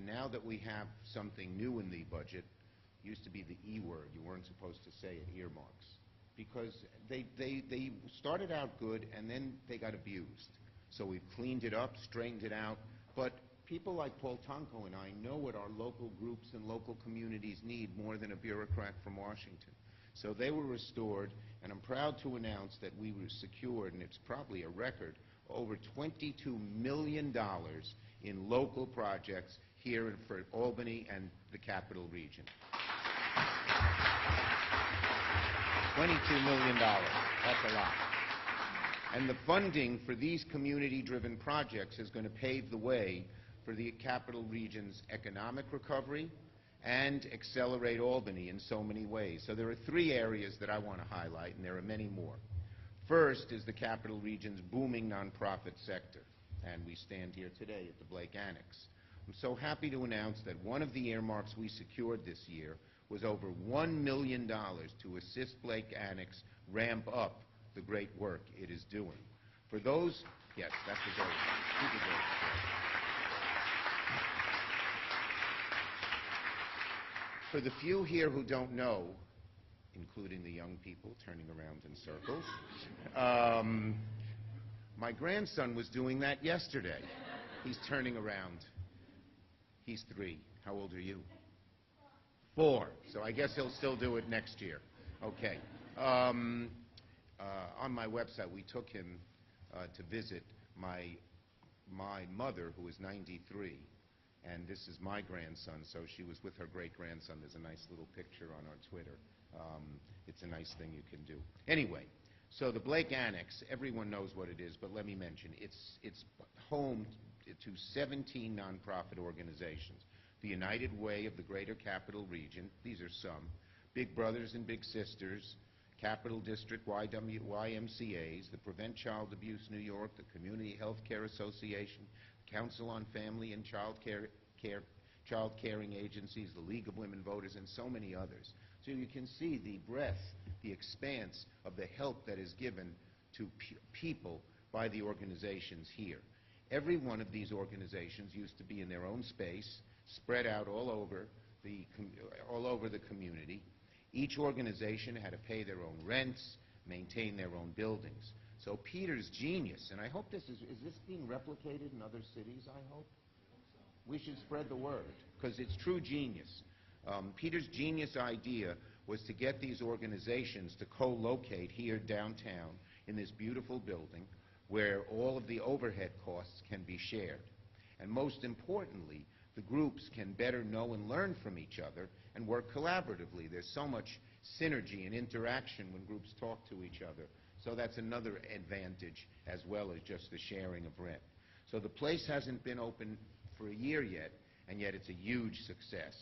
And now that we have something new in the budget, used to be the E word, you weren't supposed to say it, earmarks, because they started out good and then they got abused. So we've cleaned it up, straightened it out, but people like Paul Tonko and I know what our local groups and local communities need more than a bureaucrat from Washington. So they were restored, and I'm proud to announce that we were secured, and it's probably a record, over $22 million in local projects here for Albany and the capital region. $22 million, that's a lot. And the funding for these community-driven projects is going to pave the way for the capital region's economic recovery and accelerate Albany in so many ways. So there are three areas that I want to highlight, and there are many more. First is the capital region's booming nonprofit sector, and we stand here today at the Blake Annex. I'm so happy to announce that one of the earmarks we secured this year was over $1 million to assist Blake Annex ramp up the great work it is doing. For those, yes, that's the goal. For the few here who don't know, including the young people turning around in circles, my grandson was doing that yesterday. He's turning around. He's 3. How old are you? 4. So I guess he'll still do it next year. Okay. On my website, we took him to visit my mother, who is 93. And this is my grandson, so she was with her great-grandson. There's a nice little picture on our Twitter. It's a nice thing you can do. Anyway, so the Blake Annex, everyone knows what it is, but let me mention, it's home to 17 nonprofit organizations. The United Way of the Greater Capital Region, these are some, Big Brothers and Big Sisters, Capital District YMCAs, the Prevent Child Abuse New York, the Community Health Care Association, Council on Family and Child Caring Agencies, the League of Women Voters, and so many others. So you can see the breadth, the expanse of the help that is given to people by the organizations here. Every one of these organizations used to be in their own space, spread out all over the community. Each organization had to pay their own rents, maintain their own buildings. So Peter's genius, and I hope is this being replicated in other cities, I hope? We should spread the word, because it's true genius. Peter's genius idea was to get these organizations to co-locate here downtown in this beautiful building where all of the overhead costs can be shared. And most importantly, the groups can better know and learn from each other and work collaboratively. There's so much synergy and interaction when groups talk to each other. So that's another advantage, as well as just the sharing of rent. So the place hasn't been open for a year yet, and yet it's a huge success.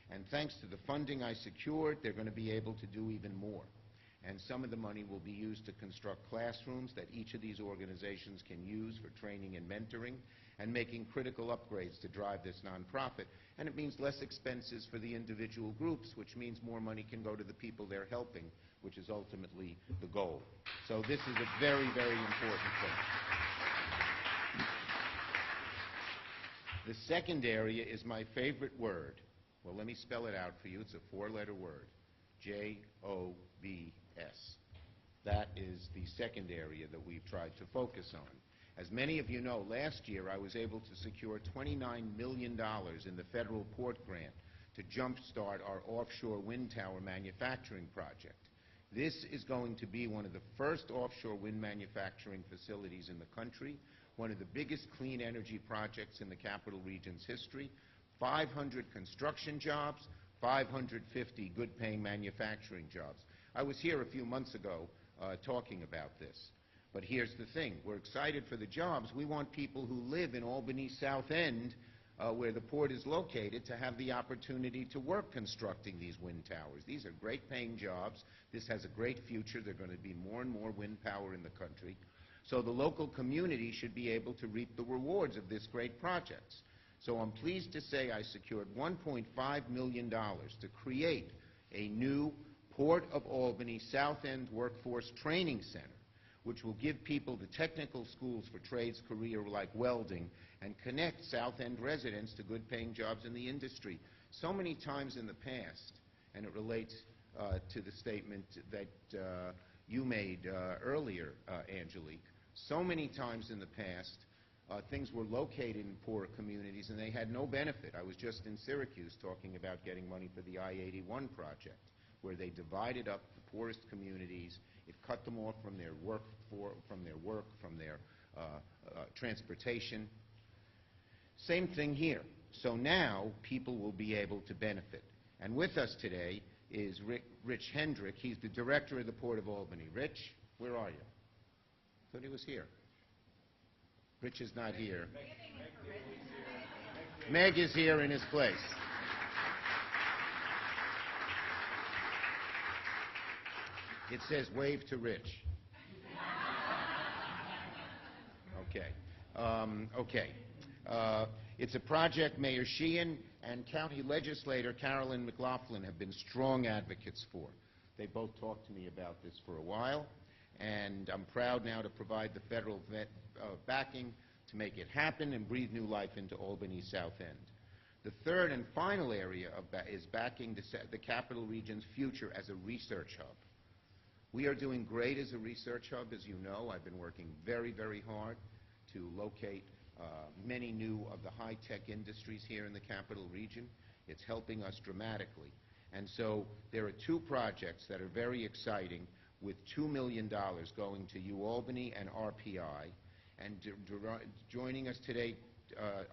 And thanks to the funding I secured, they're going to be able to do even more. And some of the money will be used to construct classrooms that each of these organizations can use for training and mentoring, and making critical upgrades to drive this nonprofit. And it means less expenses for the individual groups, which means more money can go to the people they're helping, which is ultimately the goal. So this is a very, very important thing. The second area is my favorite word. Well, let me spell it out for you. It's a 4-letter word, JOBS. That is the second area that we've tried to focus on. As many of you know, last year I was able to secure $29 million in the federal port grant to jumpstart our offshore wind tower manufacturing project. This is going to be one of the first offshore wind manufacturing facilities in the country, one of the biggest clean energy projects in the capital region's history, 500 construction jobs, 550 good-paying manufacturing jobs. I was here a few months ago talking about this. But here's the thing. We're excited for the jobs. We want people who live in Albany's South End, where the port is located, to have the opportunity to work constructing these wind towers. These are great-paying jobs. This has a great future. There are going to be more and more wind power in the country. So the local community should be able to reap the rewards of this great project. So I'm pleased to say I secured $1.5 million to create a new Port of Albany South End Workforce Training Center, which will give people the technical schools for trades career like welding and connect South End residents to good-paying jobs in the industry. So many times in the past, and it relates to the statement that you made earlier, Angelique, so many times in the past, things were located in poor communities and they had no benefit. I was just in Syracuse talking about getting money for the I-81 project, where they divided up the poorest communities. It cut them off from their work, from their transportation. Same thing here. So now people will be able to benefit. And with us today is Rich Hendrick. He's the director of the Port of Albany. Rich, where are you? Thought he was here. Rich is not here. Meg is here in his place. It says wave to Rich. Okay. It's a project Mayor Sheehan and County Legislator Carolyn McLaughlin have been strong advocates for. They both talked to me about this for a while, and I'm proud now to provide the federal backing to make it happen and breathe new life into Albany's South End. The third and final area is backing the Capital Region's future as a research hub. We are doing great as a research hub, as you know. I've been working very, very hard to locate many new of the high-tech industries here in the Capital Region. It's helping us dramatically. And so there are two projects that are very exciting with $2 million going to UAlbany and RPI. And joining us today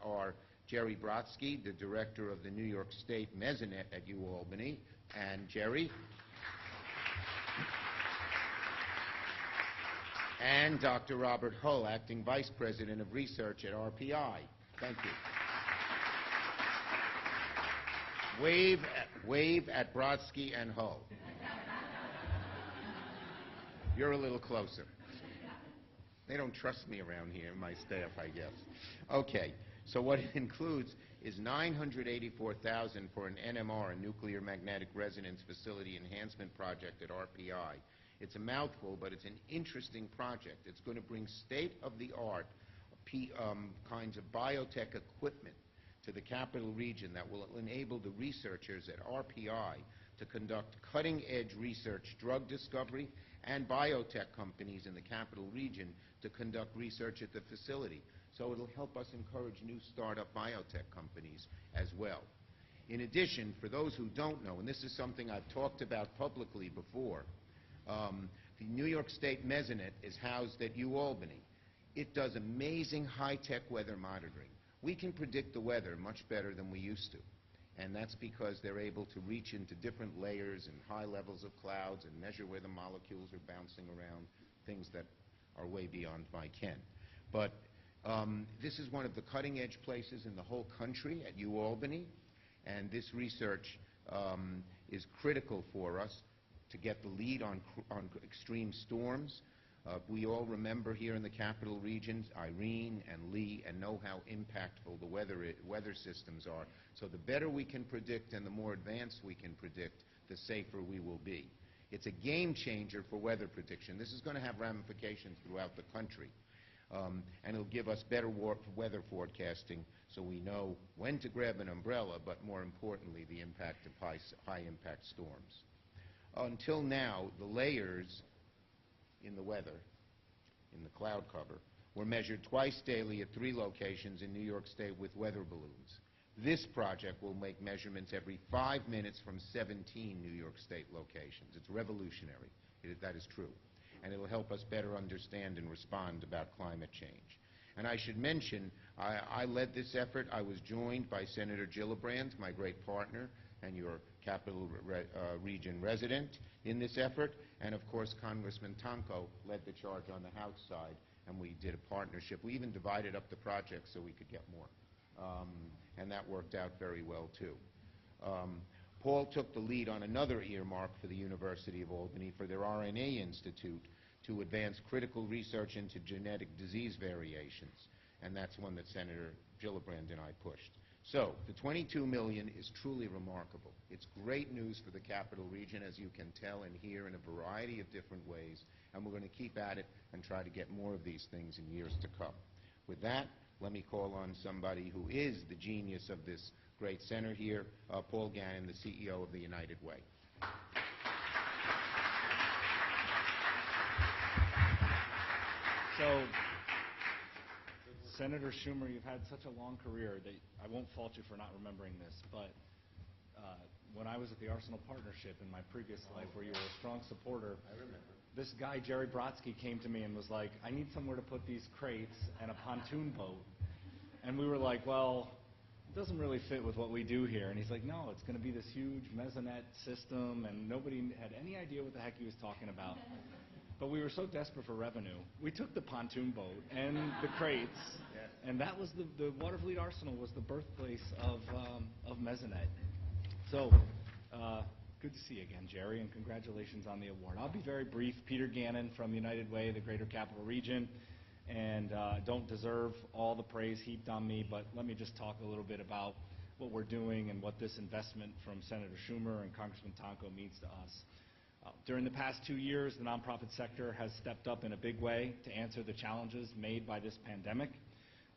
are Jerry Brodsky, the director of the New York State Mesonet at UAlbany. And Jerry. And Dr. Robert Hull, Acting Vice President of Research at RPI. Thank you. Wave at Brodsky and Hull. You're a little closer. They don't trust me around here, my staff, I guess. Okay, so what it includes is $984,000 for an NMR, a nuclear magnetic resonance facility enhancement project at RPI. It's a mouthful, but it's an interesting project. It's going to bring state-of-the-art kinds of biotech equipment to the Capital Region that will enable the researchers at RPI to conduct cutting-edge research, drug discovery, and biotech companies in the Capital Region to conduct research at the facility. So it'll help us encourage new startup biotech companies as well. In addition, for those who don't know, and this is something I've talked about publicly before, the New York State Mesonet is housed at UAlbany. It does amazing high-tech weather monitoring. We can predict the weather much better than we used to. And that's because they're able to reach into different layers and high levels of clouds and measure where the molecules are bouncing around, things that are way beyond my ken. But this is one of the cutting-edge places in the whole country at UAlbany, and this research is critical for us to get the lead on extreme storms. We all remember here in the Capital Region, Irene and Lee, and know how impactful the weather systems are. So the better we can predict and the more advanced we can predict, the safer we will be. It's a game changer for weather prediction. This is going to have ramifications throughout the country. And it'll give us better weather forecasting so we know when to grab an umbrella, but more importantly, the impact of high-impact storms. Until now, the layers in the weather, in the cloud cover, were measured twice daily at 3 locations in New York State with weather balloons. This project will make measurements every 5 minutes from 17 New York State locations. It's revolutionary. That is true. And it'll help us better understand and respond about climate change. And I should mention, I led this effort. I was joined by Senator Gillibrand, my great partner, and your Capital Region resident in this effort. And of course, Congressman Tonko led the charge on the House side, and we did a partnership. We even divided up the project so we could get more. And that worked out very well, too. Paul took the lead on another earmark for the University of Albany for their RNA Institute to advance critical research into genetic disease variations. And that's one that Senator Gillibrand and I pushed. So the $22 million is truly remarkable. It's great news for the capital region, as you can tell and hear, in a variety of different ways, and we're going to keep at it and try to get more of these things in years to come. With that, let me call on somebody who is the genius of this great center here, Paul Gannon, the CEO of the United Way. So, Senator Schumer, you've had such a long career that I won't fault you for not remembering this, but when I was at the Arsenal Partnership in my previous life, where you were a strong supporter, I remember. this guy, Jerry Brodsky, came to me and was like, I need somewhere to put these crates and a pontoon boat. And we were like, well, it doesn't really fit with what we do here. And he's like, no, it's going to be this huge mezzanette system, and nobody had any idea what the heck he was talking about. But we were so desperate for revenue, we took the pontoon boat and the crates, yes. And that was the Waterfleet Arsenal was the birthplace of mezzanette. So, good to see you again, Jerry, and congratulations on the award. I'll be very brief. Peter Gannon from United Way, the Greater Capital Region, and don't deserve all the praise heaped on me, but let me just talk a little bit about what we're doing and what this investment from Senator Schumer and Congressman Tonko means to us. During the past 2 years, the nonprofit sector has stepped up in a big way to answer the challenges made by this pandemic.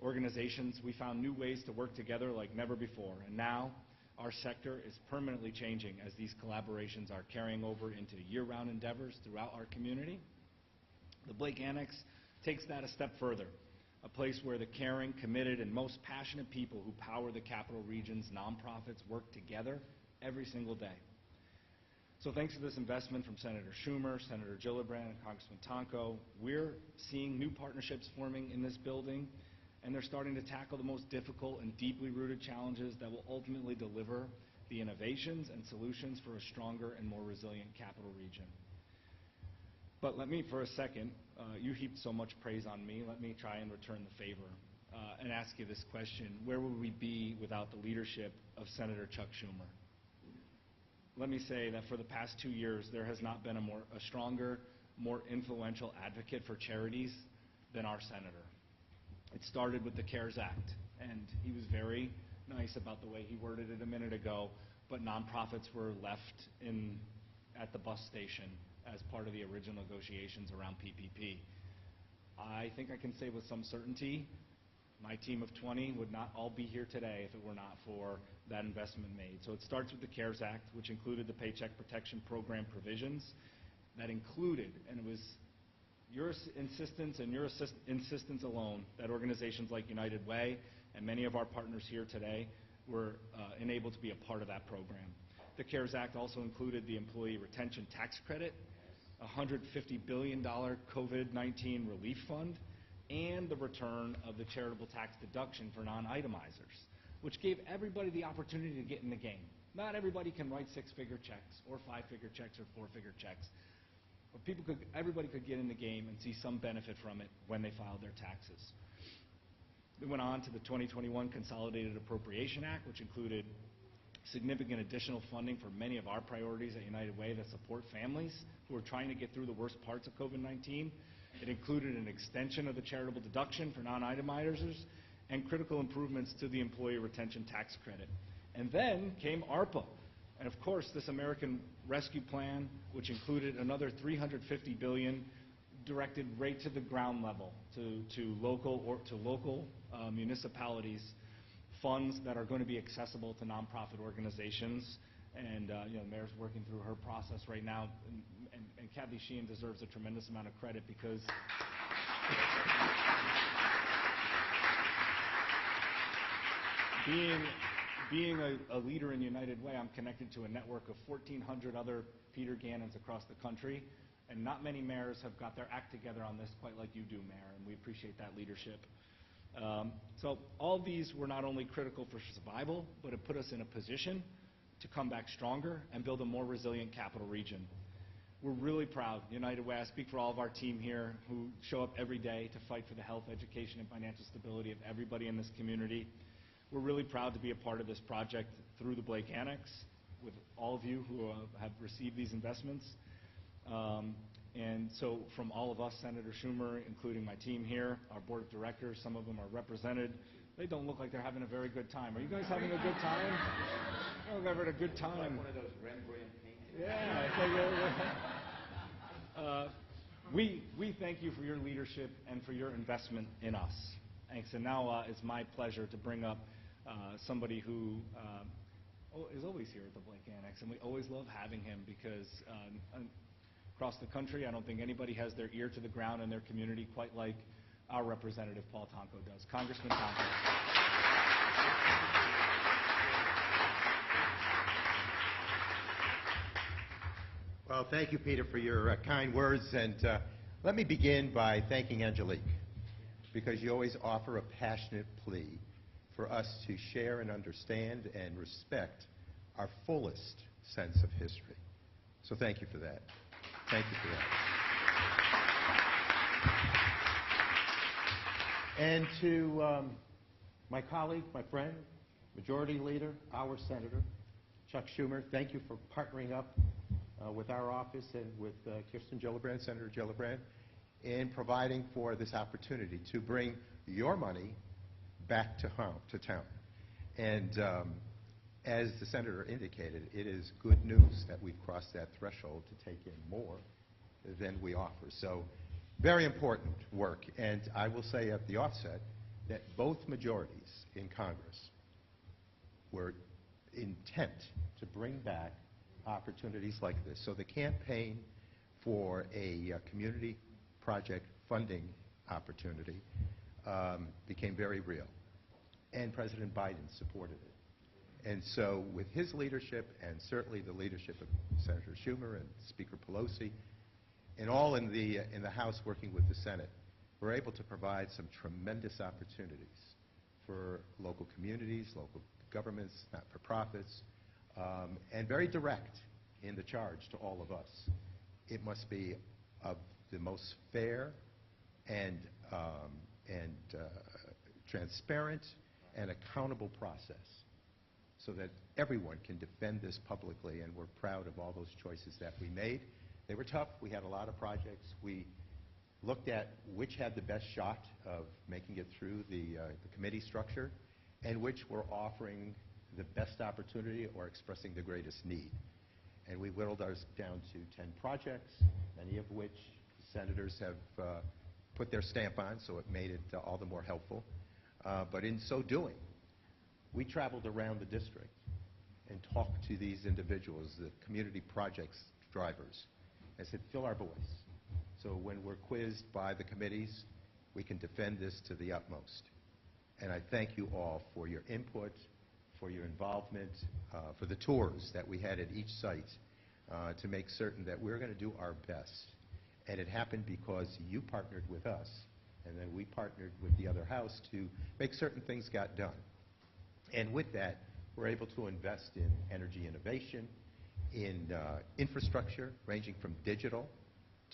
Organizations, we found new ways to work together like never before, and now our sector is permanently changing as these collaborations are carrying over into year-round endeavors throughout our community. The Blake Annex takes that a step further, a place where the caring, committed, and most passionate people who power the Capital Region's nonprofits work together every single day. So thanks to this investment from Senator Schumer, Senator Gillibrand, and Congressman Tonko, we're seeing new partnerships forming in this building, and they're starting to tackle the most difficult and deeply rooted challenges that will ultimately deliver the innovations and solutions for a stronger and more resilient capital region. But let me, for a second, you heaped so much praise on me, let me try and return the favor and ask you this question: where would we be without the leadership of Senator Chuck Schumer? Let me say that for the past 2 years, there has not been a stronger, more influential advocate for charities than our senator. It started with the CARES Act, and he was very nice about the way he worded it a minute ago, but nonprofits were left at the bus station as part of the original negotiations around PPP. I think I can say with some certainty, my team of 20 would not all be here today if it were not for that investment made. So it starts with the CARES Act, which included the Paycheck Protection Program provisions. That included, and it was your insistence and your insistence alone, that organizations like United Way and many of our partners here today were enabled to be a part of that program. The CARES Act also included the Employee Retention Tax Credit, a $150 billion COVID-19 relief fund, and the return of the charitable tax deduction for non-itemizers, which gave everybody the opportunity to get in the game. Not everybody can write six-figure checks or five-figure checks or four-figure checks. But everybody could get in the game and see some benefit from it when they filed their taxes. We went on to the 2021 Consolidated Appropriation Act, which included significant additional funding for many of our priorities at United Way that support families who are trying to get through the worst parts of COVID-19. It included an extension of the charitable deduction for non-itemizers and critical improvements to the Employee Retention Tax Credit. And then came ARPA. And of course, this American Rescue Plan, which included another $350 billion directed right to the ground level, to local municipalities, funds that are going to be accessible to nonprofit organizations. And the mayor's working through her process right now, and Kathy Sheehan deserves a tremendous amount of credit because being a leader in United Way, I'm connected to a network of 1,400 other Peter Gannons across the country, and not many mayors have got their act together on this quite like you do, Mayor, and we appreciate that leadership. So all these were not only critical for survival, but it put us in a position to come back stronger and build a more resilient capital region. We're really proud, United Way, I speak for all of our team here who show up every day to fight for the health, education, and financial stability of everybody in this community. We're really proud to be a part of this project through the Blake Annex with all of you who have received these investments. And so from all of us, Senator Schumer, including my team here, our board of directors, some of them are represented. They don't look like they're having a very good time. Are you guys having a good time? Oh, they're having a good time. Like one of those Rembrandt paintings. Yeah. We thank you for your leadership and for your investment in us. Thanks. And now it's my pleasure to bring up somebody who is always here at the Blake Annex, and we always love having him because across the country, I don't think anybody has their ear to the ground in their community quite like our representative Paul Tonko does. Congressman Tonko. Well, thank you, Peter, for your kind words. And let me begin by thanking Angelique, because you always offer a passionate plea for us to share and understand and respect our fullest sense of history. So thank you for that. Thank you for that. And to my colleague, my friend, Majority Leader, our Senator, Chuck Schumer, thank you for partnering up with our office and with Kirsten Gillibrand, Senator Gillibrand, in providing for this opportunity to bring your money back to town. And as the Senator indicated, it is good news that we've crossed that threshold to take in more than we offer. So very important work. And I will say at the offset that both majorities in Congress were intent to bring back opportunities like this. So the campaign for a community project funding opportunity became very real. And President Biden supported it. And so with his leadership and certainly the leadership of Senator Schumer and Speaker Pelosi, and all in the House working with the Senate, we're able to provide some tremendous opportunities for local communities, local governments, not-for-profits, and very direct in the charge to all of us. It must be of the most fair and transparent and accountable process so that everyone can defend this publicly, and we're proud of all those choices that we made. They were tough. We had a lot of projects. We looked at which had the best shot of making it through the committee structure and which were offering the best opportunity or expressing the greatest need. And we whittled ours down to 10 projects, many of which senators have put their stamp on, so it made it all the more helpful. But in so doing, we traveled around the district and talked to these individuals, the community projects drivers, and said, fill our voice. So when we're quizzed by the committees, we can defend this to the utmost. And I thank you all for your input, for your involvement, for the tours that we had at each site to make certain that we're going to do our best. And it happened because you partnered with us, and then we partnered with the other house to make certain things got done. And with that, we're able to invest in energy innovation, in infrastructure ranging from digital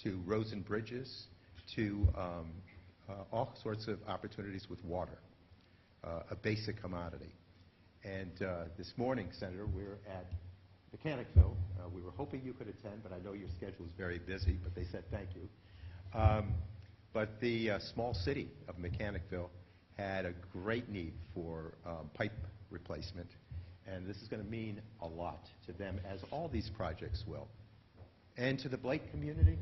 to roads and bridges to all sorts of opportunities with water, a basic commodity. And this morning, Senator, we're at Mechanicville. We were hoping you could attend, but I know your schedule is very busy, but they said thank you. But the small city of Mechanicville had a great need for pipe replacement, and this is going to mean a lot to them, as all these projects will. And to the Blake community,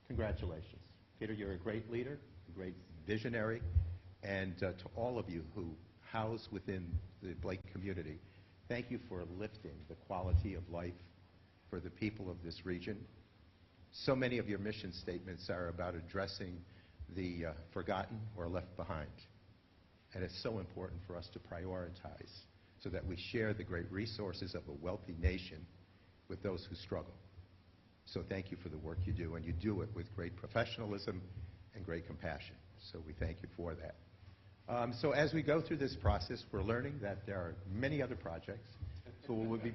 congratulations. Peter, you're a great leader, a great visionary, and to all of you who house within the Blake community, thank you for lifting the quality of life for the people of this region. So many of your mission statements are about addressing the forgotten or left behind. And it's so important for us to prioritize so that we share the great resources of a wealthy nation with those who struggle. So thank you for the work you do, and you do it with great professionalism and great compassion. So we thank you for that. So as we go through this process, we're learning that there are many other projects. So we'll be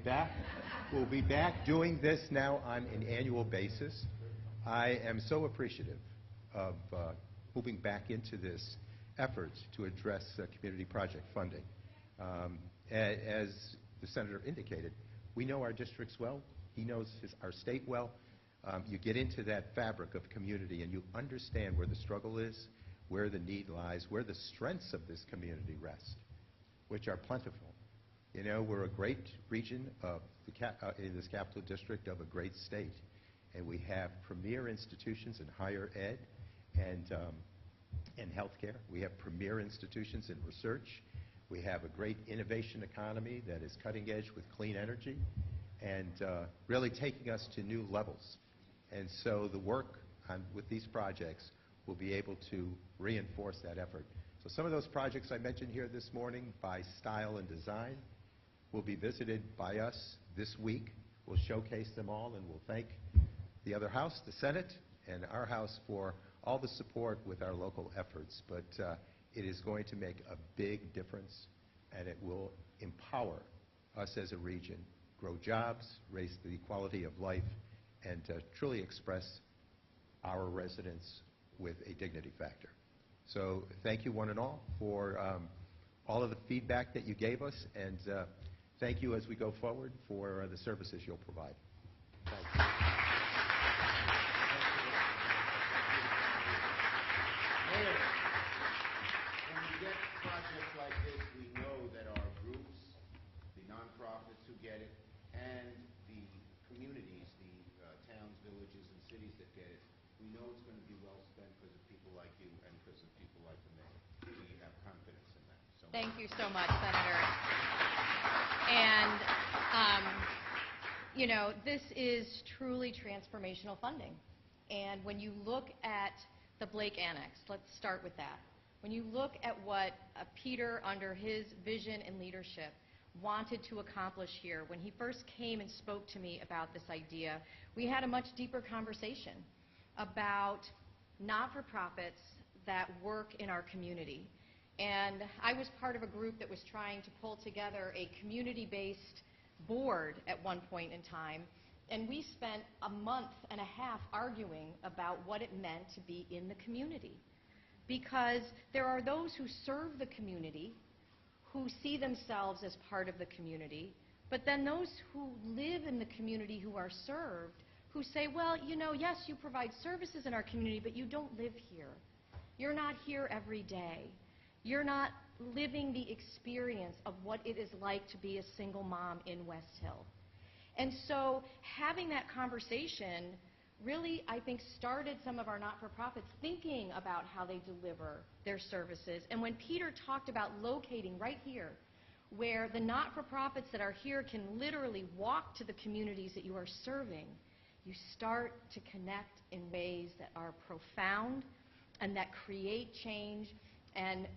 back doing this now on an annual basis. I am so appreciative of moving back into this effort to address community project funding. As the Senator indicated, we know our districts well. He knows our state well. You get into that fabric of community and you understand where the struggle is, where the need lies, where the strengths of this community rest, which are plentiful. You know, we're a great region of in this capital district of a great state, and we have premier institutions in higher ed and healthcare. We have premier institutions in research. We have a great innovation economy that is cutting edge with clean energy and really taking us to new levels. And so the work with these projects will be able to reinforce that effort. So some of those projects I mentioned here this morning by style and design will be visited by us this week. We'll showcase them all, and we'll thank the other House, the Senate, and our House for all the support with our local efforts. But it is going to make a big difference, and it will empower us as a region, grow jobs, raise the quality of life, and truly express our residents with a dignity factor. So thank you one and all for all of the feedback that you gave us, and thank you as we go forward for the services you'll provide. Thank you. Mayor, when we get projects like this, we know that our groups, the nonprofits who get it, and the communities, the towns, villages, and cities that get it, we know it's going to be well spent because of people like you and because of people like the mayor. We have confidence in that. So Thank you so much, Senator. And, you know, this is truly transformational funding. And when you look at the Blake Annex, let's start with that. When you look at what Peter, under his vision and leadership, wanted to accomplish here, when he first came and spoke to me about this idea, we had a much deeper conversation about not-for-profits that work in our community. And I was part of a group that was trying to pull together a community-based board at one point in time, and we spent a month and a half arguing about what it meant to be in the community. Because there are those who serve the community, who see themselves as part of the community, but then those who live in the community who are served, who say, well, you know, yes, you provide services in our community, but you don't live here. You're not here every day. You're not living the experience of what it is like to be a single mom in West Hill. And so having that conversation really, I think, started some of our not-for-profits thinking about how they deliver their services. And when Peter talked about locating right here, where the not-for-profits that are here can literally walk to the communities that you are serving, you start to connect in ways that are profound and that create change. And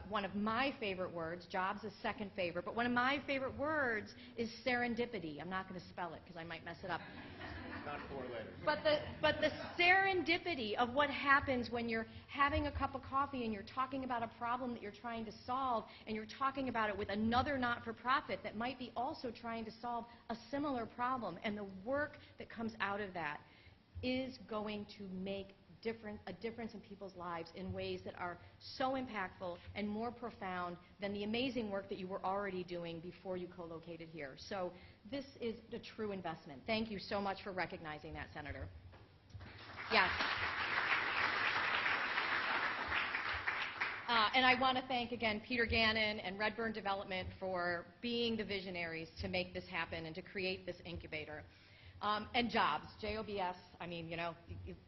one of my favorite words, jobs is second favorite, but one of my favorite words is serendipity. I'm not going to spell it because I might mess it up. not 4 letters. But the serendipity of what happens when you're having a cup of coffee and you're talking about a problem that you're trying to solve, and you're talking about it with another not-for-profit that might be also trying to solve a similar problem, and the work that comes out of that is going to make a difference in people's lives in ways that are so impactful and more profound than the amazing work that you were already doing before you co-located here. So this is a true investment. Thank you so much for recognizing that, Senator. Yes. And I want to thank, again, Peter Gannon and Redburn Development for being the visionaries to make this happen and to create this incubator. And jobs, JOBS, I mean, you know,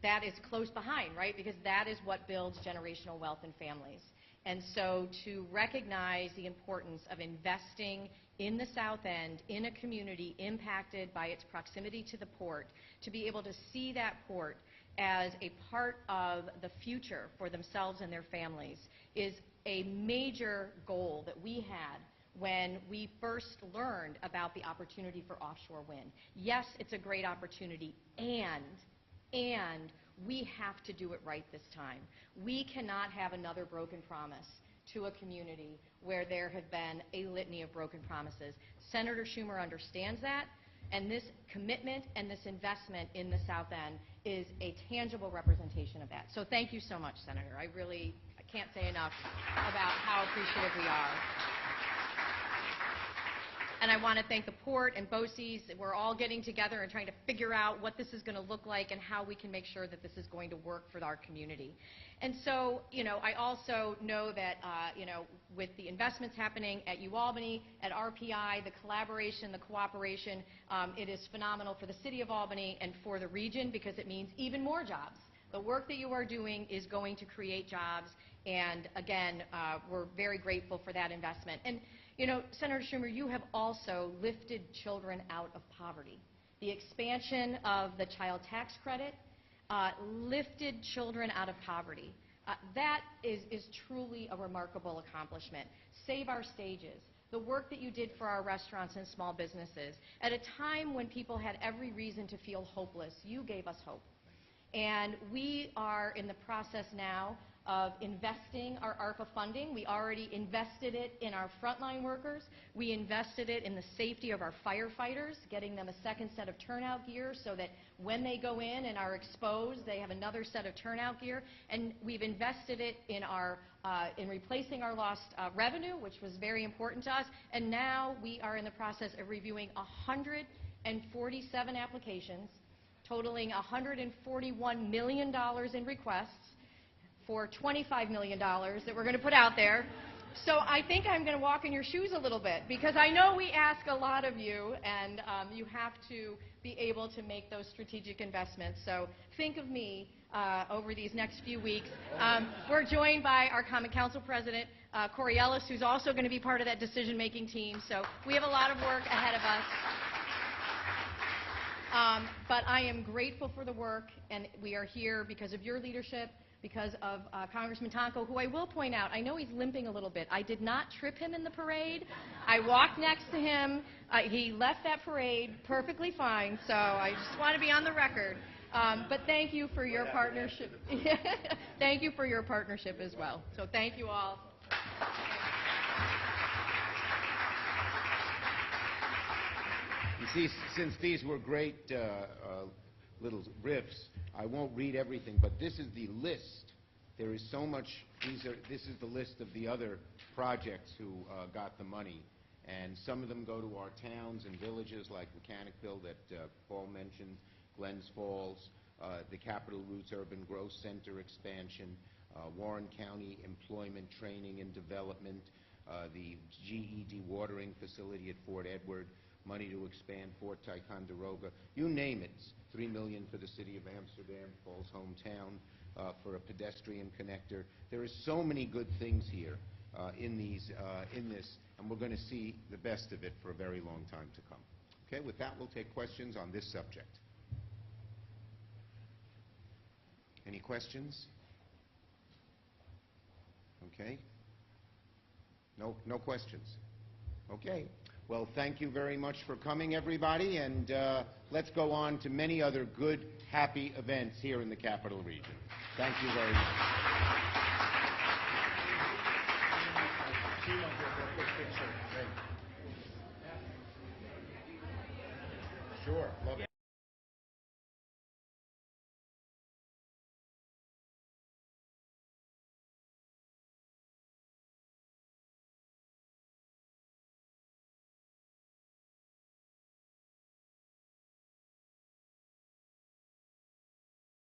that is close behind, right? Because that is what builds generational wealth in families. And so to recognize the importance of investing in the South End, in a community impacted by its proximity to the port, to be able to see that port as a part of the future for themselves and their families is a major goal that we had when we first learned about the opportunity for offshore wind. Yes, it's a great opportunity, and we have to do it right this time. We cannot have another broken promise to a community where there have been a litany of broken promises. Senator Schumer understands that, and this commitment and this investment in the South End is a tangible representation of that. So thank you so much, Senator. I can't say enough about how appreciative we are. and I want to thank the Port and BOCES. We're all getting together and trying to figure out what this is going to look like and how we can make sure that this is going to work for our community. And so, I also know that, with the investments happening at UAlbany, at RPI, the collaboration, the cooperation, it is phenomenal for the city of Albany and for the region because it means even more jobs. The work that you are doing is going to create jobs, and again, we're very grateful for that investment. And, Senator Schumer, you have also lifted children out of poverty. The expansion of the child tax credit lifted children out of poverty. That is truly a remarkable accomplishment. Save Our Stages, the work that you did for our restaurants and small businesses. At a time when people had every reason to feel hopeless, you gave us hope. And we are in the process now of investing our ARPA funding. We already invested it in our frontline workers. We invested it in the safety of our firefighters, getting them a second set of turnout gear so that when they go in and are exposed, they have another set of turnout gear. And we've invested it in in replacing our lost revenue, which was very important to us. And now we are in the process of reviewing 147 applications, totaling $141 million in requests for $25 million that we're going to put out there. So I think I'm going to walk in your shoes a little bit because I know we ask a lot of you, and you have to be able to make those strategic investments. So think of me over these next few weeks. We're joined by our Common Council President, Corey Ellis, who's also going to be part of that decision-making team. So we have a lot of work ahead of us. But I am grateful for the work, and we are here because of your leadership, because of Congressman Tonko, who I will point out, I know he's limping a little bit. I did not trip him in the parade. I walked next to him. He left that parade perfectly fine, so I just want to be on the record. But thank you for your partnership. Thank you for your partnership as well. So thank you all. You see, since these were great little riffs, I won't read everything, but this is the list. There is so much. This is the list of the other projects who got the money, and some of them go to our towns and villages like Mechanicville that Paul mentioned, Glens Falls, the Capital Roots Urban Growth Center expansion, Warren County Employment Training and Development, the GE dewatering facility at Fort Edward, money to expand Fort Ticonderoga, you name it. $3 million for the city of Amsterdam, Paul's hometown, for a pedestrian connector. There are so many good things here in this, and we're going to see the best of it for a very long time to come. Okay, with that, we'll take questions on this subject. Any questions? Okay. No questions. Okay. Well, thank you very much for coming, everybody, and let's go on to many other good, happy events here in the Capital Region. Thank you very much. Sure. Love it.